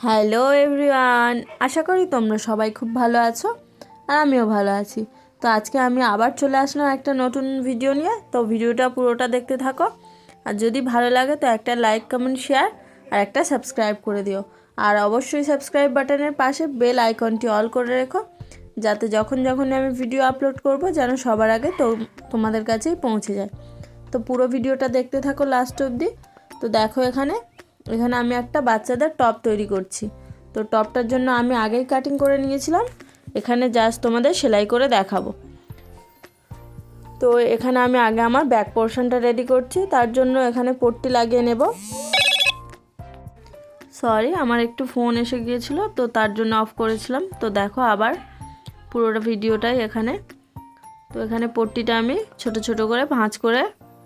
Hello everyone, আশা করি তোমরা সবাই খুব ভালো আছো আর আমিও ভালো আছি। তো আজকে আমি আবার চলে আসলাম একটা নতুন ভিডিও নিয়ে। তো ভিডিওটা পুরোটা দেখতে থাকো, আর যদি ভালো লাগে তো একটা লাইক, কমেন্ট, শেয়ার আর একটা সাবস্ক্রাইব করে দিও। আর অবশ্যই সাবস্ক্রাইব বাটনের পাশে বেল আইকনটি অল করে রেখো, যাতে যখন যখন আমি ভিডিও আপলোড করব যেন সবার আগে তোমাদের কাছেই পৌঁছে যায়। তো পুরো ভিডিওটা দেখতে থাকো লাস্ট অবধি। তো দেখো এখানে এখানে আমি একটা বাচ্চাদের টপ তৈরি করছি। তো টপটার জন্য আমি আগেই কাটিং করে নিয়েছিলাম, এখানে জাস্ট তোমাদের সেলাই করে দেখাবো। তো এখানে আমি আগে আমার ব্যাক পোর্শনটা রেডি করছি, তার জন্য এখানে পট্টি লাগিয়ে নেব। সরি, আমার একটু ফোন এসে গিয়েছিল, তো তার জন্য অফ করেছিলাম। তো দেখো আবার পুরোটা ভিডিওটাই এখানে। তো এখানে পট্টিটা আমি ছোট ছোট করে ভাঁজ করে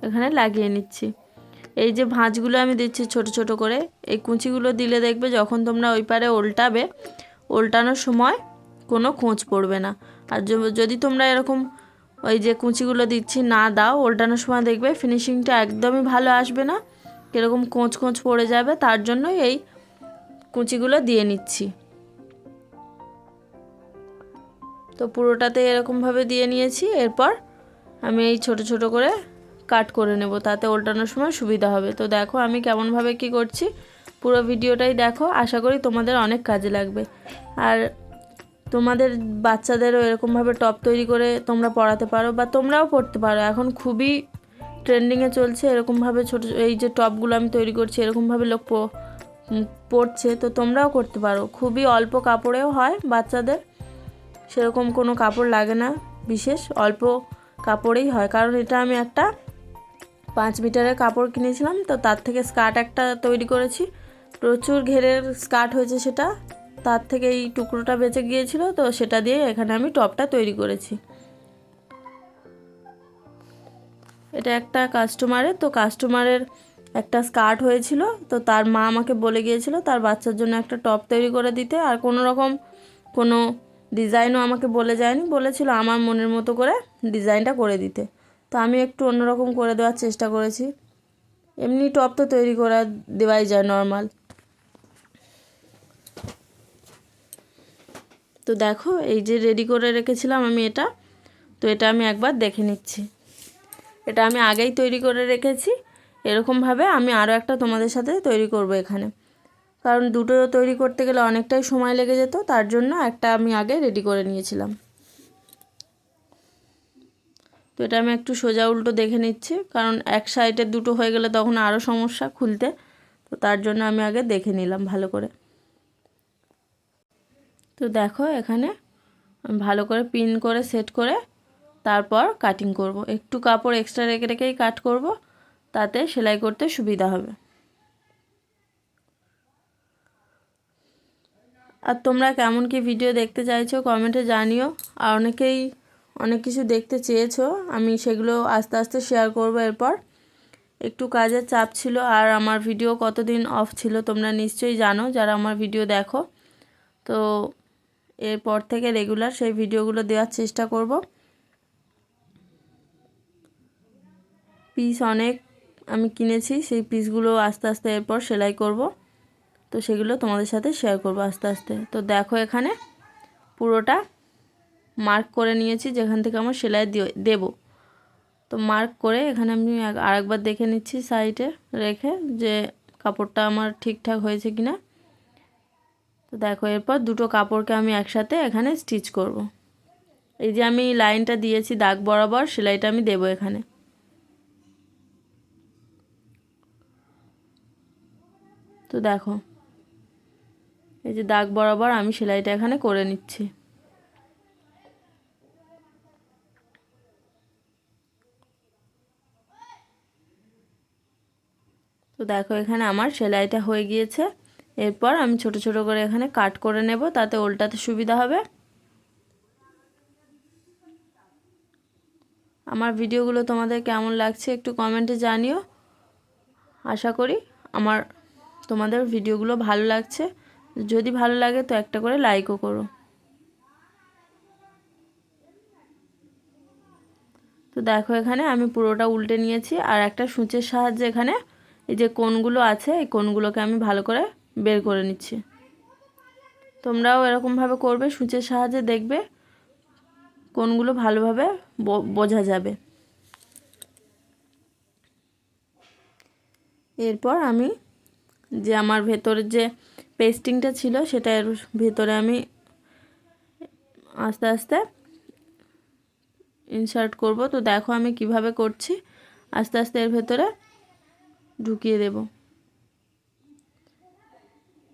এখানে লাগিয়ে নিচ্ছি। এই যে ভাঁজগুলো আমি দিচ্ছি ছোট ছোট করে, এই কুঁচিগুলো দিলে দেখবে যখন তোমরা ওই পারে উল্টানোর সময় কোনো খোঁচ পড়বে না। আর যদি তোমরা এরকম ওই যে কুঁচিগুলো দিচ্ছি না দাও, উল্টানোর সময় দেখবে ফিনিশিংটা একদমই ভালো আসবে না, কীরকম খোঁচ খোঁচ পড়ে যাবে। তার জন্য এই কুঁচিগুলো দিয়ে নিচ্ছি। তো পুরোটাতে এরকমভাবে দিয়ে নিয়েছি। এরপর আমি এই ছোট ছোট করে কাট করে নেব, তাতে উল্টানোর সময় সুবিধা হবে। তো দেখো আমি কেমনভাবে কি করছি, পুরো ভিডিওটাই দেখো, আশা করি তোমাদের অনেক কাজে লাগবে। আর তোমাদের বাচ্চাদেরও এরকমভাবে টপ তৈরি করে তোমরা পড়াতে পারো বা তোমরাও পড়তে পারো। এখন খুবই ট্রেন্ডিংয়ে চলছে এরকমভাবে এই যে টপগুলো আমি তৈরি করছি, এরকমভাবে লোক পড়ছে। তো তোমরাও করতে পারো, খুবই অল্প কাপড়েও হয় বাচ্চাদের, সেরকম কোনো কাপড় লাগে না, বিশেষ অল্প কাপড়েই হয়। কারণ এটা আমি একটা 5 মিটারের কাপড় কিনেছিলাম, তো তার থেকে স্কার্ট একটা তৈরি করেছি। প্রচুর ঘেরের স্কার্ট হয়েছে সেটা, তার থেকে এই টুকরোটা বেঁচে গিয়েছিল, তো সেটা দিয়ে এখানে আমি টপটা তৈরি করেছি। এটা একটা কাস্টমারের একটা স্কার্ট হয়েছিল, তো তার মা আমাকে বলে গিয়েছিল তার বাচ্চার জন্য একটা টপ তৈরি করে দিতে। আর কোনো ডিজাইনও আমাকে বলে যায়নি, বলেছিল আমার মনের মতো করে ডিজাইনটা করে দিতে। তো আমি একটু অন্যরকম করে দেওয়ার চেষ্টা করেছি। এমনি টপ তো তৈরি করে দেওয়াই যায় নর্মাল। তো দেখো এই যে রেডি করে রেখেছিলাম আমি এটা, তো এটা আমি একবার দেখে নিচ্ছি। এটা আমি আগেই তৈরি করে রেখেছি। এরকমভাবে আমি আরও একটা তোমাদের সাথে তৈরি করব এখানে, কারণ দুটো তৈরি করতে গেলে অনেকটাই সময় লেগে যেত, তার জন্য একটা আমি আগে রেডি করে নিয়েছিলাম। তো এটা আমি একটু সোজা উল্টো দেখে নিচ্ছি, কারণ এক সাইডে দুটো হয়ে গেলে তখন আরও সমস্যা খুলতে। তো তার জন্য আমি আগে দেখে নিলাম ভালো করে। তো দেখো এখানে ভালো করে পিন করে সেট করে তারপর কাটিং করব। একটু কাপড় এক্সট্রা রেখে রেখেই কাট করব, তাতে সেলাই করতে সুবিধা হবে। আর তোমরা কেমন কি ভিডিও দেখতে চাইছো কমেন্টে জানিও। আর অনেকেই অনেক কিছু দেখতে চেয়েছো, আমি সেগুলো আস্তে আস্তে শেয়ার করব। এরপর একটু কাজের চাপ ছিল, আর আমার ভিডিও কতদিন অফ ছিল তোমরা নিশ্চয়ই জানো যারা আমার ভিডিও দেখো। তো এরপর থেকে রেগুলার সেই ভিডিওগুলো দেওয়ার চেষ্টা করব। পিস অনেক আমি কিনেছি, সেই পিসগুলো আস্তে আস্তে এরপর সেলাই করব। তো সেগুলো তোমাদের সাথে শেয়ার করব আস্তে আস্তে। তো দেখো এখানে পুরোটা মার্ক করে নিয়েছি যেখান থেকে আমার সেলাই দেব। তো মার্ক করে এখানে আমি আরেকবার দেখে নিচ্ছি সাইডে রেখে যে কাপড়টা আমার ঠিকঠাক হয়েছে কিনা। তো দেখো এরপর দুটো কাপড়কে আমি একসাথে এখানে স্টিচ করব। এই যে আমি লাইনটা দিয়েছি দাগ বরাবর, সেলাইটা আমি দেব এখানে। তো দেখো এই যে দাগ বরাবর আমি সেলাইটা এখানে করে নিচ্ছি। তো দেখো এখানে আমার সেলাইটা হয়ে গিয়েছে। এরপর আমি ছোট ছোট করে এখানে কাট করে নেব, তাতে উল্টাতে সুবিধা হবে। আমার ভিডিওগুলো তোমাদের কেমন লাগছে একটু কমেন্টে জানিও। আশা করি তোমাদের ভিডিওগুলো ভালো লাগছে। যদি ভালো লাগে তো একটা করে লাইকও করো। তো দেখো এখানে আমি পুরোটা উল্টে নিয়েছি, আর একটা সূচের সাহায্যে এখানে এই যে কোণগুলো আছে এই কোণগুলোকে আমি ভালো করে বের করে নিচ্ছি। তোমরাও এরকমভাবে করবে, সূচের সাহায্যে দেখবে কোনগুলো ভালোভাবে বোঝা যাবে। এরপর আমি যে আমার ভেতরের যে পেস্টিংটা ছিল সেটা এর ভেতরে আমি আস্তে আস্তে ইনসার্ট করব। তো দেখো আমি কিভাবে করছি, আস্তে আস্তে এর ভেতরে ঢুকিয়ে দেব।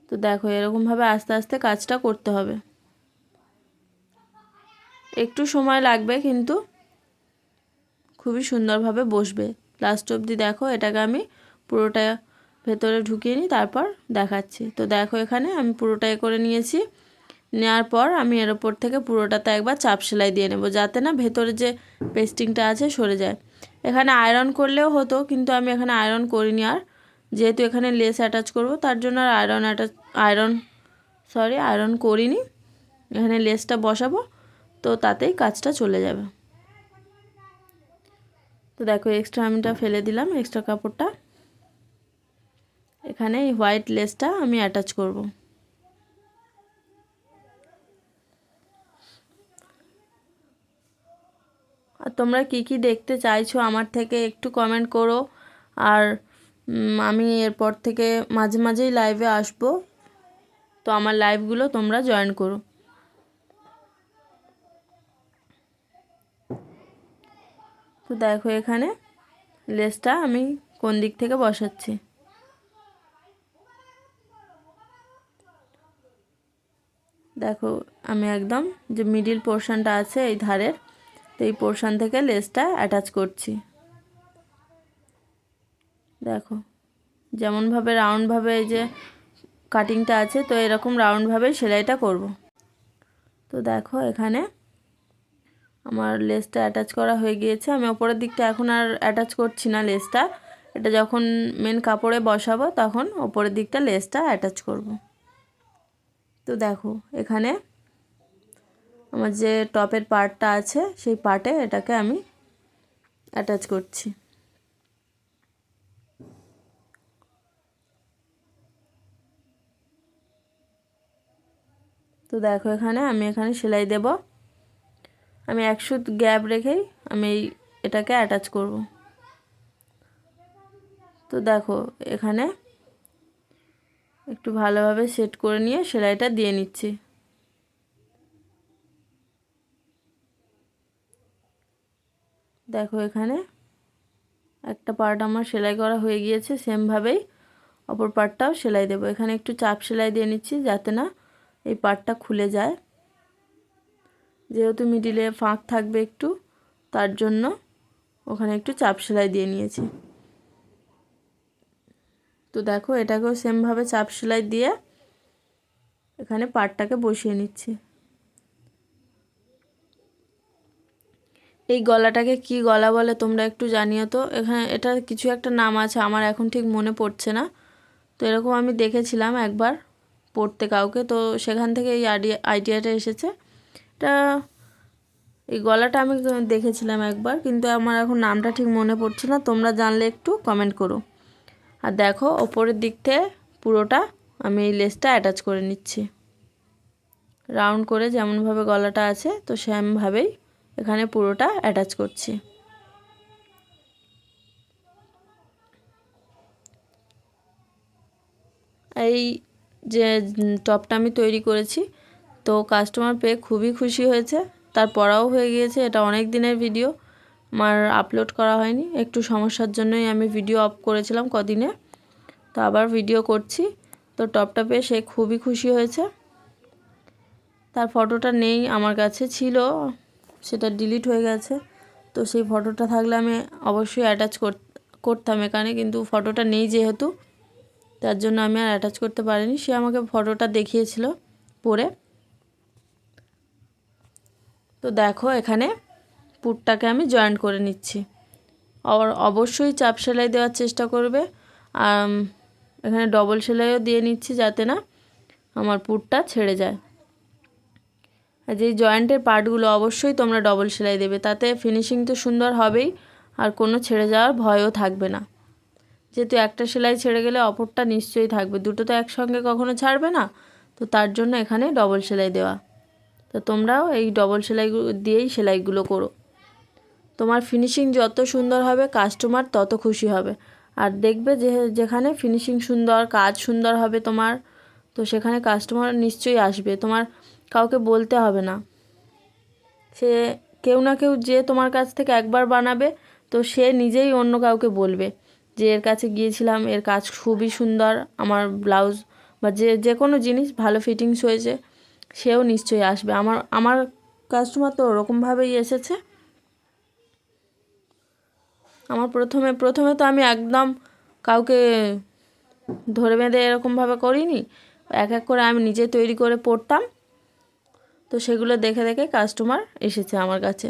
তো দেখো এরকমভাবে আস্তে আস্তে কাজটা করতে হবে, একটু সময় লাগবে কিন্তু খুবই সুন্দরভাবে বসবে। লাস্ট অবধি দেখো, এটাকে আমি পুরোটা ভেতরে ঢুকিয়ে নিই, তারপর দেখাচ্ছি। তো দেখো এখানে আমি পুরোটাই করে নিয়েছি। নেওয়ার পর আমি এর ওপর থেকে পুরোটাতে একবার চাপ সেলাই দিয়ে নেব, যাতে না ভেতরে যে পেস্টিংটা আছে সরে যায়। এখানে আয়রন করলেও হতো, কিন্তু আমি এখানে আয়রন করিনি। আর যেহেতু এখানে লেস অ্যাটাচ করব, তার জন্য আর আয়রন করিনি। এখানে লেসটা বসাবো, তো তাতেই কাজটা চলে যাবে। তো দেখো এক্সট্রা আমিটা ফেলে দিলাম, এক্সট্রা কাপড়টা। এখানে এই হোয়াইট লেসটা আমি অ্যাটাচ করব। আর তোমরা কি কি দেখতে চাইছো আমার থেকে একটু কমেন্ট করো। আর আমি এরপর থেকে মাঝে মাঝেই লাইভে আসবো, তো আমার লাইভগুলো তোমরা জয়েন করো। তো দেখো এখানে লেসটা আমি কোন দিক থেকে বসাচ্ছি। দেখো আমি একদম যে মিডিল পোর্শনটা আছে এই ধারের, তো এই পোর্শন থেকে লেসটা অ্যাটাচ করছি। দেখো যেমনভাবে রাউন্ডভাবে এই যে কাটিংটা আছে, তো এরকম রাউন্ডভাবে সেলাইটা করব। তো দেখো এখানে আমার লেসটা অ্যাটাচ করা হয়ে গিয়েছে। আমি ওপরের দিকটা এখন আর অ্যাটাচ করছি না লেসটা, এটা যখন মেন কাপড়ে বসাবো তখন ওপরের দিকটা লেসটা অ্যাটাচ করব। তো দেখো এখানে আমার যে টপের পার্টটা আছে সেই পার্টে এটাকে আমি অ্যাটাচ করছি। তো দেখো এখানে আমি সেলাই দেব। আমি এক সুত গ্যাপ রেখেই আমি এটাকে অ্যাটাচ করব। তো দেখো এখানে একটু ভালোভাবে সেট করে নিয়ে সেলাইটা দিয়ে নিচ্ছি। দেখো এখানে একটা পার্ট আমার সেলাই করা হয়ে গিয়েছে, সেমভাবেই অপর পার্টটাও সেলাই দেব। এখানে একটু চাপ সেলাই দিয়ে নিচ্ছি যাতে না এই পার্টটা খুলে যায়, যেহেতু মিডিলে ফাঁক থাকবে একটু, তার জন্য ওখানে একটু চাপ সেলাই দিয়ে নিয়েছি। তো দেখো এটাকেও সেমভাবে চাপ সেলাই দিয়ে এখানে পার্টটাকে বসিয়ে নিচ্ছি। এই গলাটাকে কি গলা বলে তোমরা একটু জানিও তো। এখানে এটা কিছু একটা নাম আছে, আমার এখন ঠিক মনে পড়ছে না। তো এরকম আমি দেখেছিলাম একবার পড়তে কাউকে, তো সেখান থেকে এই আইডিয়াটা এসেছে। এটা এই গলাটা আমি দেখেছিলাম একবার, কিন্তু আমার এখন নামটা ঠিক মনে পড়ছে না। তোমরা জানলে একটু কমেন্ট করো। আর দেখো ওপরের দিক থেকে পুরোটা আমি এই লেসটা অ্যাটাচ করে নিচ্ছি, রাউন্ড করে যেমনভাবে গলাটা আছে তো সেমভাবেই এখানে পুরোটা অ্যাটাচ করছি। এই যে টপটা আমি তৈরি করেছি, তো কাস্টমার পেয়ে খুবই খুশি হয়েছে, তার পরাও হয়ে গিয়েছে। এটা অনেক দিনের ভিডিও, আমার আপলোড করা হয়নি, একটু সমস্যার জন্যই আমি ভিডিও অফ করেছিলাম কদিনে, তো আবার ভিডিও করছি। তো টপটা পেয়ে সে খুবই খুশি হয়েছে। তার ফটোটা নেই আমার কাছে, ছিল সেটা ডিলিট হয়ে গেছে। তো সেই ফটোটা থাকলে আমি অবশ্যই অ্যাটাচ করতাম এখানে, কিন্তু ফটোটা নেই যেহেতু, তার জন্য আমি আর অ্যাটাচ করতে পারিনি। সে আমাকে ফটোটা দেখিয়েছিল পরে। তো দেখো এখানে পুটটাকে আমি জয়েন্ট করে নিচ্ছি। আর অবশ্যই চাপ সেলাই দেওয়ার চেষ্টা করবে। এখানে ডবল সেলাইও দিয়ে নিচ্ছি যাতে না আমার পুটটা ছেড়ে যায়। আর যেই জয়েন্টের পার্টগুলো অবশ্যই তোমরা ডবল সেলাই দেবে, তাতে ফিনিশিং তো সুন্দর হবেই, আর কোনো ছেড়ে যাওয়ার ভয়ও থাকবে না। যেহেতু একটা সেলাই ছেড়ে গেলে অপরটা নিশ্চয়ই থাকবে, দুটো তো একসঙ্গে কখনো ছাড়বে না। তো তো তার জন্য এখানে ডবল সেলাই দেওয়া। তো তোমরাও এই ডবল সেলাই দিয়েই সেলাইগুলো করো। তোমার ফিনিশিং যত সুন্দর হবে কাস্টমার তত খুশি হবে। আর দেখবে যে যেখানে ফিনিশিং সুন্দর, কাজ সুন্দর হবে তোমার, তো সেখানে কাস্টমার নিশ্চয়ই আসবে, তোমার কাউকে বলতে হবে না। সে কেউ না কেউ যে তোমার কাছ থেকে একবার বানাবে, তো সে নিজেই অন্য কাউকে বলবে যে এর কাছে গিয়েছিলাম, এর কাজ খুবই সুন্দর, আমার ব্লাউজ বা যে কোনো জিনিস ভালো ফিটিংস হয়েছে, সেও নিশ্চয়ই আসবে। আমার কাস্টমার তো ওরকমভাবেই এসেছে। আমার প্রথমে তো আমি একদম কাউকে ধরে বেঁধে এরকমভাবে করিনি, এক এক করে আমি নিজে তৈরি করে পরতাম। তো সেগুলো দেখে দেখে কাস্টমার এসেছে আমার কাছে।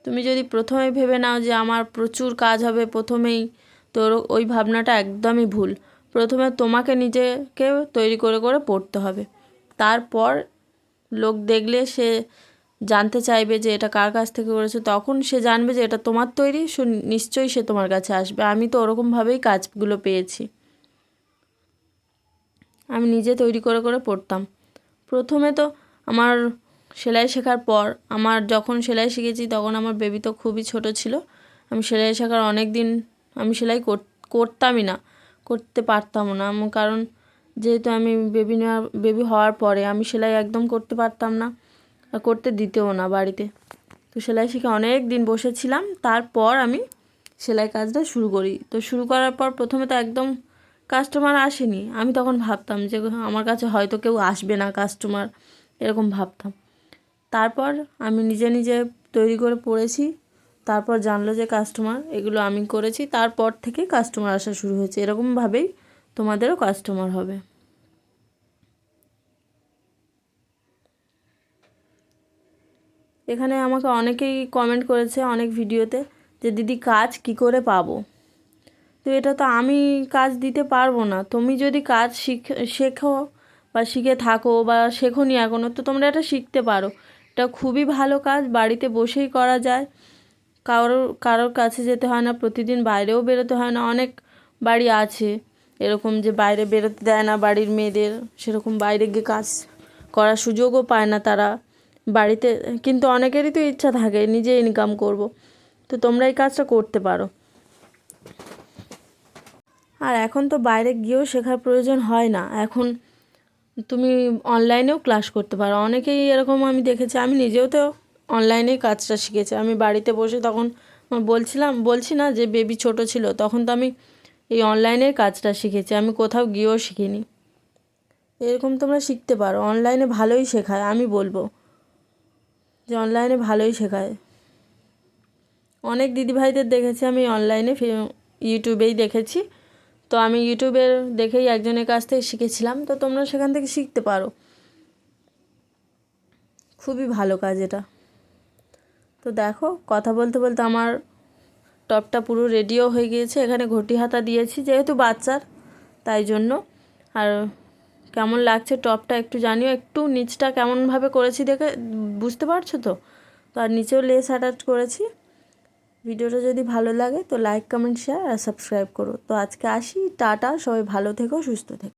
তুমি যদি প্রথমেই ভেবে নাও যে আমার প্রচুর কাজ হবে প্রথমেই, তো ওই ভাবনাটা একদমই ভুল। প্রথমে তোমাকে নিজেকে তৈরি করে করে পড়তে হবে, তারপর লোক দেখলে সে জানতে চাইবে যে এটা কার কাছ থেকে করেছো, তখন সে জানবে যে এটা তোমার তৈরি, নিশ্চয়ই সে তোমার কাছে আসবে। আমি তো ওরকমভাবেই কাজগুলো পেয়েছি, আমি নিজে তৈরি করে করে পড়তাম। প্রথমে তো আমার সেলাই শেখার পর, আমার যখন সেলাই শিখেছি তখন আমার বেবি তো খুবই ছোট ছিল। আমি সেলাই শেখার অনেক দিন আমি সেলাই করতামই না, করতে পারতামও না, কারণ যেহেতু আমি বেবি হওয়ার পরে আমি সেলাই একদম করতে পারতাম না, আর করতে দিতেও না বাড়িতে। তো সেলাই শিখে অনেক দিন বসেছিলাম, তারপর আমি সেলাই কাজটা শুরু করি। তো শুরু করার পর প্রথমে তো একদম কাস্টমার আসেনি, আমি তখন ভাবতাম যে আমার কাছে হয়তো কেউ আসবে না কাস্টমার, এরকম ভাবতাম। তারপর আমি নিজে নিজে তৈরি করে পড়েছি, তারপর জানলো যে কাস্টমার, এগুলো আমি করেছি, তারপর থেকে কাস্টমার আসা শুরু হয়েছে। এরকমভাবেই তোমাদেরও কাস্টমার হবে। এখানে আমাকে অনেকেই কমেন্ট করেছে অনেক ভিডিওতে যে দিদি কাজ কি করে পাবো। তো এটা তো আমি কাজ দিতে পারবো না। তুমি যদি কাজ শেখো বা শিখে থাকো বা শেখোনি এখনও, তো তোমরা এটা শিখতে পারো। এটা খুবই ভালো কাজ, বাড়িতে বসেই করা যায়, কারোর কাছে যেতে হয় না, প্রতিদিন বাইরেও বেরোতে হয় না। অনেক বাড়ি আছে এরকম যে বাইরে বেরোতে দেয় না বাড়ির মেয়েদের, সেরকম বাইরে গিয়ে কাজ করার সুযোগও পায় না তারা বাড়িতে, কিন্তু অনেকেরই তো ইচ্ছা থাকে নিজে ইনকাম করব। তো তোমরা এই কাজটা করতে পারো। আর এখন তো বাইরে গিয়েও শেখার প্রয়োজন হয় না, এখন তুমি অনলাইনেও ক্লাস করতে পারো। অনেকেই এরকম আমি দেখেছি, আমি নিজেও তো অনলাইনেই কাজটা শিখেছি। আমি বাড়িতে বসে তখন বলছি না যে বেবি ছোট ছিল, তখন তো আমি এই অনলাইনের কাজটা শিখেছি, আমি কোথাও গিয়েও শিখিনি। এরকম তোমরা শিখতে পারো, অনলাইনে ভালোই শেখায়, আমি বলবো যে অনলাইনে ভালোই শেখায়। অনেক দিদিভাইদের দেখেছি আমি অনলাইনে, ইউটিউবেই দেখেছি। তো আমি ইউটিউবের দেখেই একজনের কাছ থেকে শিখেছিলাম, তো তোমরা সেখান থেকে শিখতে পারো। খুবই ভালো কাজ এটা। তো দেখো, কথা বলতে বলতে আমার টপটা পুরো রেডিও হয়ে গিয়েছে। এখানে ঘটি হাতা দিয়েছি যেহেতু বাচ্চার, তাই জন্য। আর কেমন লাগছে টপটা একটু জানিও, একটু নিচটা কেমনভাবে করেছি দেখে বুঝতে পারছো তো। তো আর নিচেও লেস অ্যাটাচ করেছি। ভিডিওটা যদি ভালো লাগে তো লাইক, কমেন্ট, শেয়ার আর সাবস্ক্রাইব করো। তো আজকে আসি, টাটা, সবাই ভালো থেকো, সুস্থ থেকো।